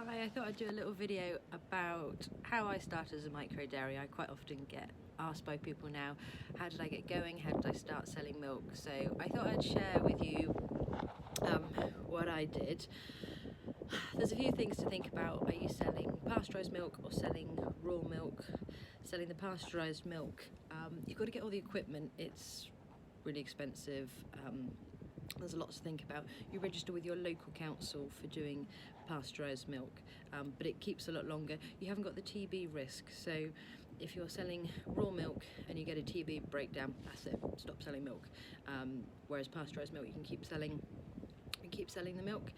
Hi, I thought I'd do a little video about how I started as a micro dairy. I quite often get asked by people now, how did I get going? How did I start selling milk? So I thought I'd share with you what I did. There's a few things to think about. Are you selling pasteurised milk or selling raw milk? Selling the pasteurised milk, you've got to get all the equipment. It's really expensive. There's a lot to think about. You register with your local council for doing pasteurised milk, but it keeps a lot longer. You haven't got the TB risk, so if you're selling raw milk and you get a TB breakdown, that's it, stop selling milk. Whereas pasteurised milk, you can keep selling the milk.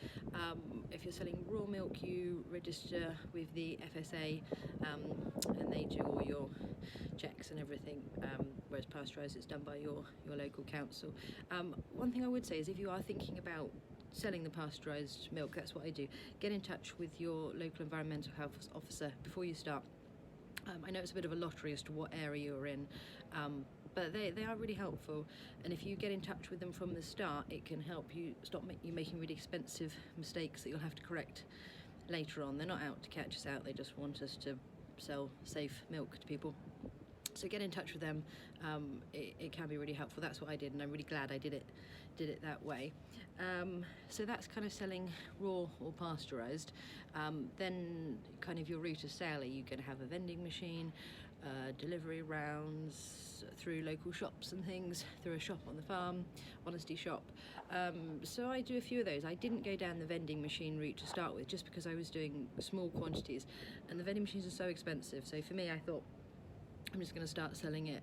If you're selling raw milk, you register with the FSA and they do all your checks and everything, whereas pasteurised is done by your local council. One thing I would say is if you are thinking about selling the pasteurised milk, that's what I do. Get in touch with your local environmental health officer before you start. I know it's a bit of a lottery as to what area you're in, but they are really helpful, and if you get in touch with them from the start, it can help you stop you making really expensive mistakes that you'll have to correct later on. They're not out to catch us out, they just want us to sell safe milk to people. So get in touch with them. It can be really helpful. That's what I did, and I'm really glad I did it that way. So that's kind of selling raw or pasteurised. Then kind of your route of sale, are you going to have a vending machine, delivery rounds through local shops and things, through a shop on the farm, honesty shop. So I do a few of those. I didn't go down the vending machine route to start with, just because I was doing small quantities, and the vending machines are so expensive. So for me, I thought, I'm just going to start selling it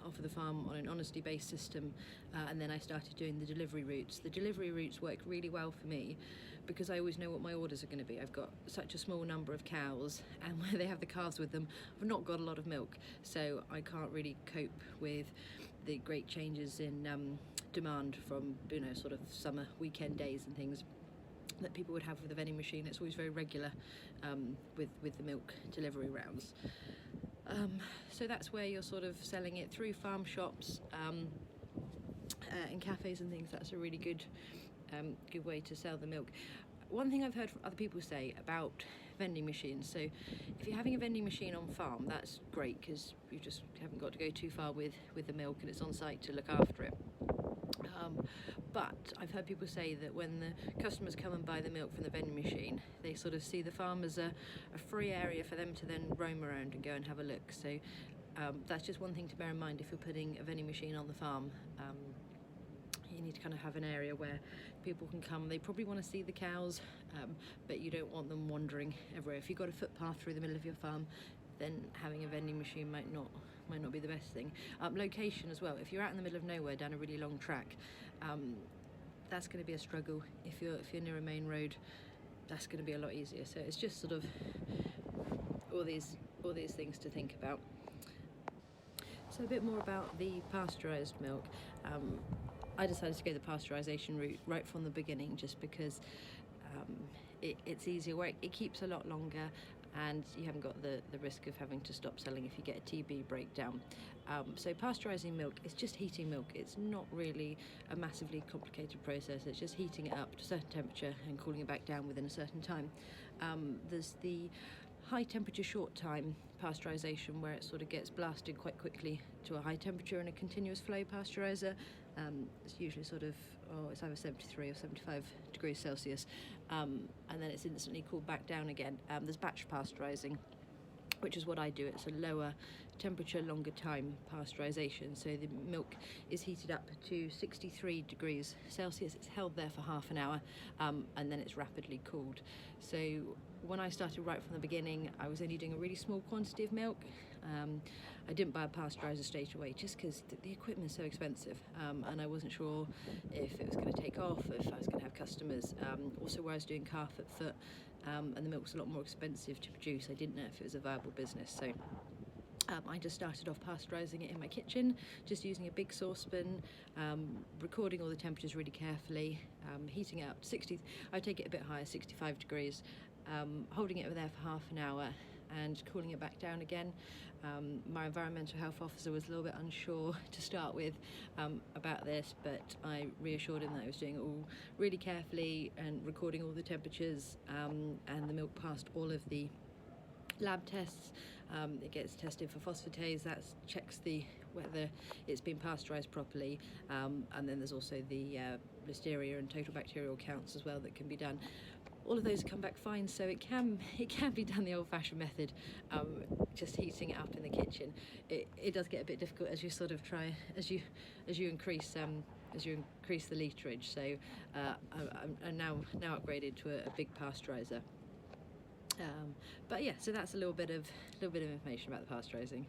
off of the farm on an honesty-based system, and then I started doing the delivery routes. The delivery routes work really well for me because I always know what my orders are going to be. I've got such a small number of cows, and where they have the calves with them, I've not got a lot of milk, so I can't really cope with the great changes in demand from, you know, sort of summer weekend days and things that people would have with the vending machine. It's always very regular with the milk delivery rounds. So that's where you're sort of selling it through farm shops and cafes and things. That's a really good way to sell the milk. One thing I've heard from other people say about vending machines, so if you're having a vending machine on farm, that's great because you just haven't got to go too far with the milk, and it's on site to look after it. But I've heard people say that when the customers come and buy the milk from the vending machine, they sort of see the farm as a free area for them to then roam around and go and have a look. So that's just one thing to bear in mind if you're putting a vending machine on the farm. You need to kind of have an area where people can come. They probably want to see the cows, but you don't want them wandering everywhere. If you've got a footpath through the middle of your farm, then having a vending machine might not be the best thing. Location as well. If you're out in the middle of nowhere down a really long track, that's going to be a struggle. If you're near a main road, that's going to be a lot easier. So it's just sort of all these things to think about. So a bit more about the pasteurised milk. I decided to go the pasteurisation route right from the beginning, just because it's easier, where it keeps a lot longer, and you haven't got the risk of having to stop selling if you get a TB breakdown. So pasteurising milk is just heating milk. It's not really a massively complicated process. It's just heating it up to a certain temperature and cooling it back down within a certain time. There's the high temperature short time pasteurisation, where it sort of gets blasted quite quickly to a high temperature in a continuous flow pasteuriser. It's usually sort of, it's either 73 or 75 degrees Celsius, and then it's instantly cooled back down again. There's batch pasteurising, which is what I do. It's a lower temperature, longer time pasteurisation. So the milk is heated up to 63 degrees Celsius. It's held there for half an hour, and then it's rapidly cooled. So when I started right from the beginning, I was only doing a really small quantity of milk. I didn't buy a pasteuriser straight away just because the equipment is so expensive, and I wasn't sure if it was going to take off, if I was going to have customers. Also, where I was doing calf at foot, and the milk's a lot more expensive to produce, I didn't know if it was a viable business. So I just started off pasteurising it in my kitchen, just using a big saucepan, recording all the temperatures really carefully, heating it up to 60, I take it a bit higher, 65 degrees, holding it there for half an hour, and cooling it back down again. My environmental health officer was a little bit unsure to start with about this, but I reassured him that I was doing it all really carefully and recording all the temperatures, and the milk passed all of the lab tests. It gets tested for phosphatase, that checks whether it's been pasteurised properly, and then there's also the listeria and total bacterial counts as well that can be done. All of those come back fine, so it can be done the old-fashioned method, just heating it up in the kitchen. It does get a bit difficult as you sort of try as you increase the literage. So I'm now upgraded to a big pasteuriser. But yeah, so that's a little bit of information about the pasteurising.